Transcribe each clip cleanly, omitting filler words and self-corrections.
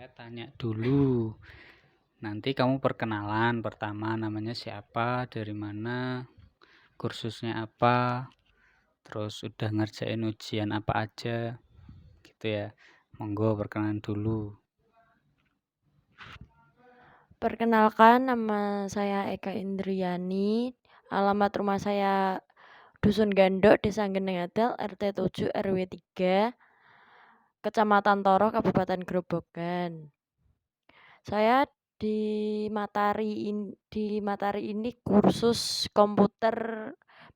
Saya tanya dulu. Nanti kamu perkenalan pertama, namanya siapa, dari mana, kursusnya apa, terus udah ngerjain ujian apa aja, gitu ya. Monggo perkenalan dulu. Perkenalkan, nama saya Eka Indriani. Alamat rumah saya Dusun Gandok, Desa Genengadal, RT 7 RW 3, Kecamatan Toro, Kabupaten Grobogan. Saya di Matahari ini kursus komputer,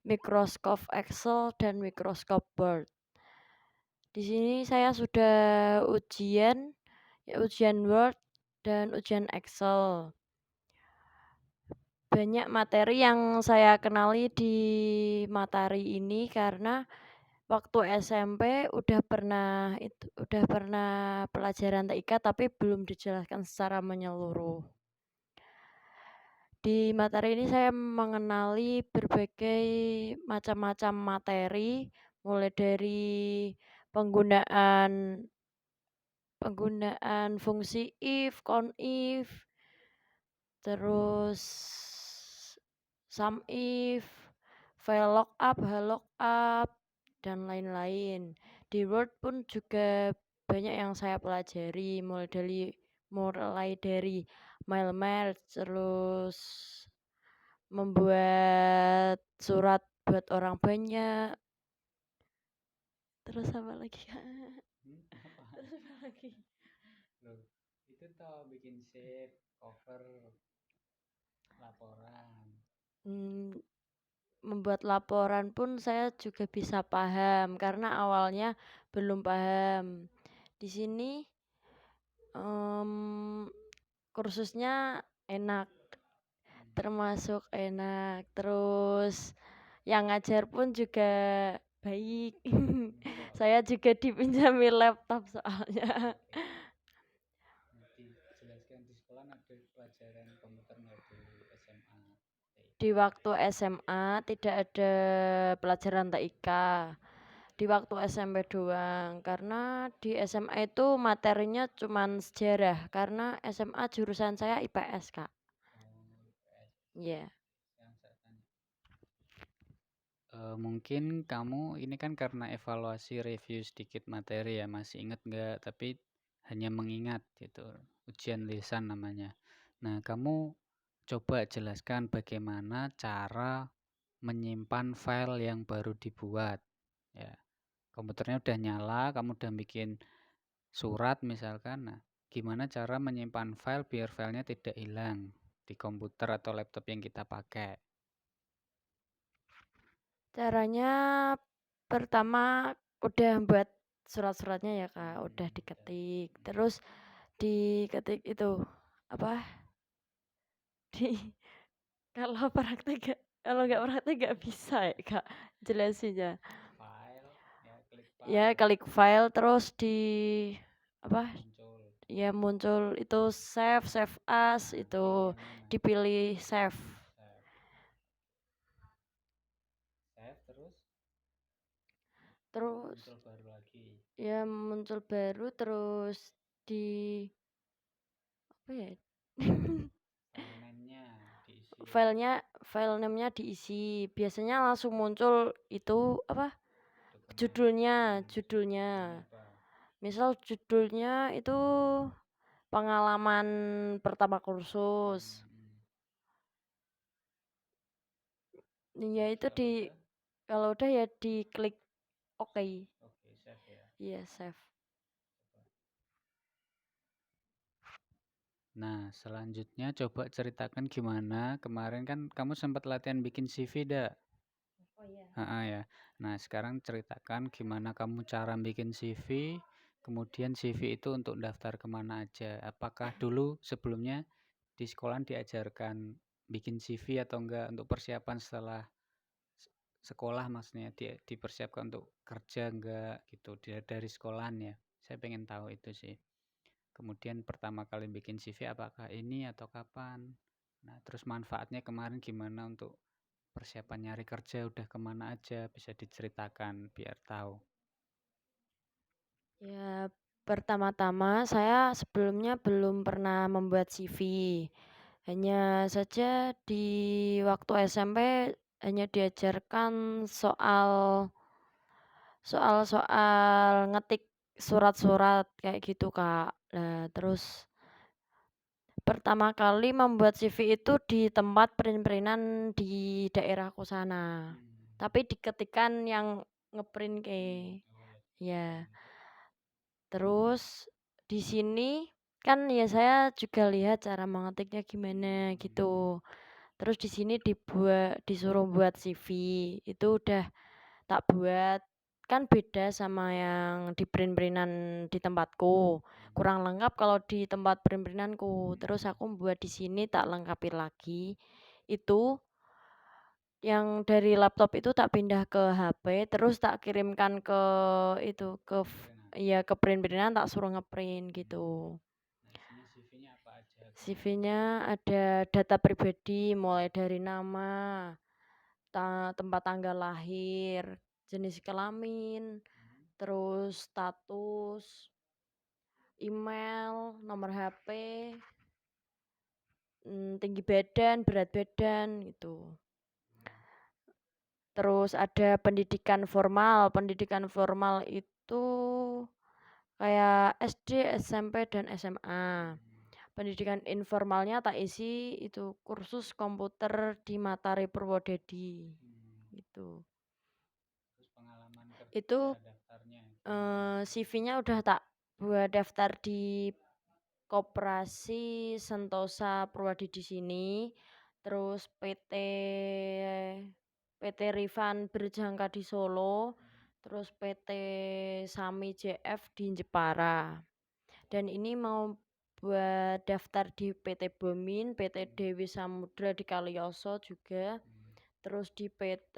mikroskop Excel dan mikroskop Word. Di sini saya sudah ujian Word dan ujian Excel. Banyak materi yang saya kenali di Matahari ini karena waktu SMP udah pernah pelajaran TIK tapi belum dijelaskan secara menyeluruh. Di Matahari ini saya mengenali berbagai macam-macam materi, mulai dari penggunaan fungsi if, conif, terus SUMIF, file lookup, lookup, dan lain-lain. Di Word pun juga banyak yang saya pelajari, mulai dari mail merge, terus membuat surat buat orang banyak. Terus apa lagi? Terus apa lagi? Loh, itu toh bikin shape, cover, laporan. Membuat laporan pun saya juga bisa paham karena awalnya belum paham. Di sini kursusnya enak, termasuk enak. Terus yang ngajar pun juga baik. Saya juga dipinjami laptop soalnya. Dijelaskan di sekolah ada pelajaran komputer nggak dulu SMA? Di waktu SMA tidak ada pelajaran TIK. Di waktu SMP doang, karena di SMA itu materinya cuman sejarah, karena SMA jurusan saya IPS, Kak. Iya. Yang saya tanya. Mungkin kamu ini kan karena evaluasi review sedikit materi ya, masih ingat nggak? Tapi hanya mengingat gitu, ujian lisan namanya. Nah, kamu coba jelaskan bagaimana cara menyimpan file yang baru dibuat. Ya, komputernya udah nyala, kamu udah bikin surat misalkan. Nah, gimana cara menyimpan file biar filenya tidak hilang di komputer atau laptop yang kita pakai? Caranya pertama udah buat surat-suratnya ya, Kak, udah diketik. Terus diketik itu apa? Di kalau praktek kalau nggak praktek nggak bisa ya, Kak, jelasinnya. File, ya klik Ya, file, klik file terus di apa? muncul. Ya muncul itu save as, Nah, itu pilih yang mana? dipilih save. Save. Save terus Terus muncul baru lagi. ya muncul baru terus di apa ya? File name-nya diisi. File name-nya diisi. Biasanya langsung muncul itu apa? Dokumen. Judulnya, Nah, judulnya. judulnya apa? Misal judulnya itu pengalaman pertama kursus. Hmm. Ya Terus itu kalau udah, kalau udah ya diklik oke. oke, save ya. Iya, save. Coba. Nah, selanjutnya coba ceritakan gimana kemarin kan kamu sempat latihan bikin CV dah. Oh iya. Ya. Nah, sekarang ceritakan gimana kamu cara bikin CV, kemudian CV itu untuk daftar kemana aja. Apakah dulu sebelumnya di sekolah diajarkan bikin CV atau enggak untuk persiapan setelah sekolah maksudnya dipersiapkan untuk kerja enggak gitu dari sekolahan ya. Saya pengen tahu itu sih. Kemudian pertama kali bikin CV apakah ini atau kapan? Nah, terus manfaatnya kemarin gimana untuk persiapan nyari kerja udah kemana aja bisa diceritakan biar tahu. Ya, Pertama-tama saya sebelumnya belum pernah membuat CV. Hanya saja di waktu SMP hanya diajarkan soal-soal ngetik surat-surat kayak gitu, Kak. Nah, terus pertama kali membuat CV itu di tempat print-printan di daerahku sana. Hmm. Tapi diketikan yang ngeprint ke. Oh ya, Ya. keren tuh. Terus di sini kan ya saya juga lihat cara mengetiknya gimana gitu. Terus di sini disuruh buat CV. Itu udah tak buat. Kan beda sama yang di print-printan di tempatku. Kurang lengkap kalau di tempat print-printanku. Terus aku buat di sini tak lengkapi lagi. Itu yang dari laptop itu tak pindah ke HP, terus tak kirimkan ke itu Print-printan. iya ke print-printan tak suruh ngeprint Hmm. gitu. Nah, di sini CV-nya apa aja kamu? CV-nya ada data pribadi mulai dari nama, tempat tanggal lahir, jenis kelamin, Hmm. terus status, email, nomor HP, tinggi badan, berat badan gitu. Hmm. Terus ada pendidikan formal itu kayak SD, SMP, dan SMA. Hmm. Pendidikan informalnya tak isi itu kursus komputer di Matahari Purwodadi Hmm. gitu. Terus pengalaman kerja Itu daftarnya gimana? CV-nya udah tak buat daftar di Koperasi Sentosa Purwadi di sini, terus PT Rifan Berjangka di Solo, terus PT Sami JF di Jepara. Dan ini mau buat daftar di PT Bomin, PT Dewi Samudra di Kaliyoso juga, Hmm. terus di PT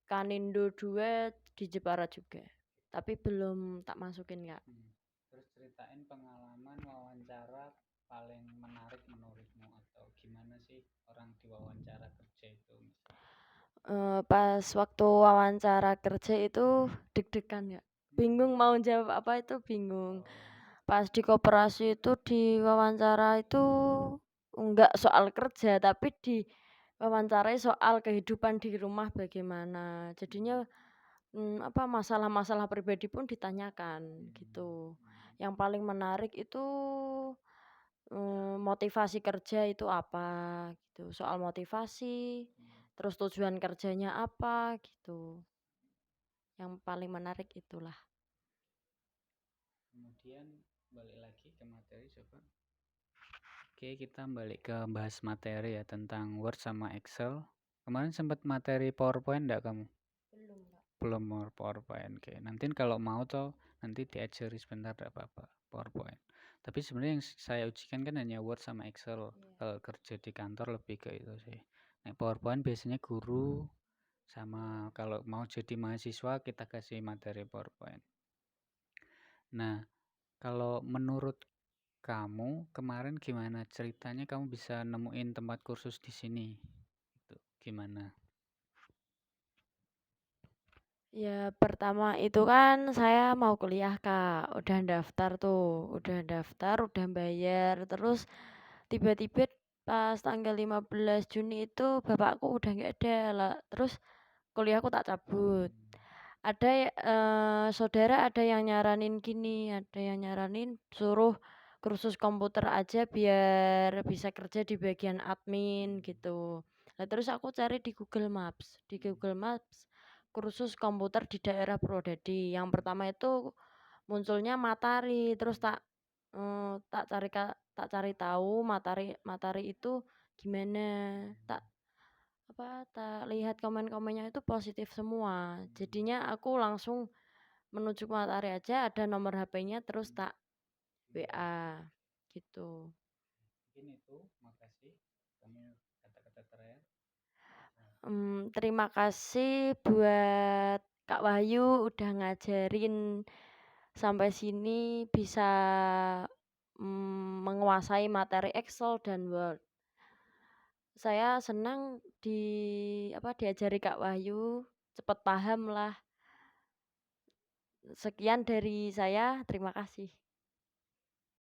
Kanindo 2 di Jepara juga. Tapi belum tak masukin, Kak. Hmm. Terus ceritain pengalaman wawancara paling menarik menurutmu atau gimana sih orang diwawancara kerja itu misal. Pas waktu wawancara kerja itu deg-degan ya, Hmm. bingung mau jawab apa itu bingung. Oh. Pas di koperasi itu diwawancara itu enggak soal kerja, tapi diwawancarai soal kehidupan di rumah bagaimana. Hmm. Jadinya, masalah-masalah pribadi pun ditanyakan Hmm. gitu. Hmm. Yang paling menarik itu, motivasi kerja itu apa gitu, soal motivasi, Hmm. terus tujuan kerjanya apa gitu. Yang paling menarik itulah. Kemudian balik lagi ke materi coba. Oke, kita balik ke bahas materi ya tentang Word sama Excel. Kemarin sempat materi PowerPoint enggak kamu? Belum, Kak. Belum mau PowerPoint. Oke, nanti kalau mau tuh nanti diajari sebentar enggak apa-apa PowerPoint. Tapi sebenarnya yang saya ujikan kan hanya Word sama Excel. Kalau kerja di kantor lebih ke itu sih. Nah, PowerPoint biasanya guru sama kalau mau jadi mahasiswa kita kasih materi PowerPoint. Nah, kalau menurut kamu kemarin gimana ceritanya kamu bisa nemuin tempat kursus di sini? Itu gimana? Ya pertama itu kan saya mau kuliah, Kak, udah daftar tuh, udah daftar, udah bayar, terus tiba-tiba pas tanggal 15 Juni itu bapakku udah nggak ada lah, terus kuliahku tak cabut. Hmm. Ada saudara ada yang nyaranin gini, ada yang nyaranin suruh kursus komputer aja biar bisa kerja di bagian admin Hmm. gitu. Nah, terus aku cari di Google Maps. Di Hmm. Google Maps kursus komputer di daerah Purwodadi. Yang Hmm. pertama itu munculnya Matahari, terus Hmm. tak cari tahu Matahari Matahari itu gimana. Hmm. Tak lihat komen-komennya itu positif semua. Hmm. Jadinya aku langsung menuju ke Matahari aja, ada nomor HP-nya terus Hmm. tak Hmm. WA gitu. Mungkin itu, makasih. Kamu kata-kata terakhir. Terima kasih buat Kak Wahyu udah ngajarin sampai sini bisa, menguasai materi Excel dan Word. Saya senang diajari Kak Wahyu, cepet paham lah. Sekian dari saya, terima kasih.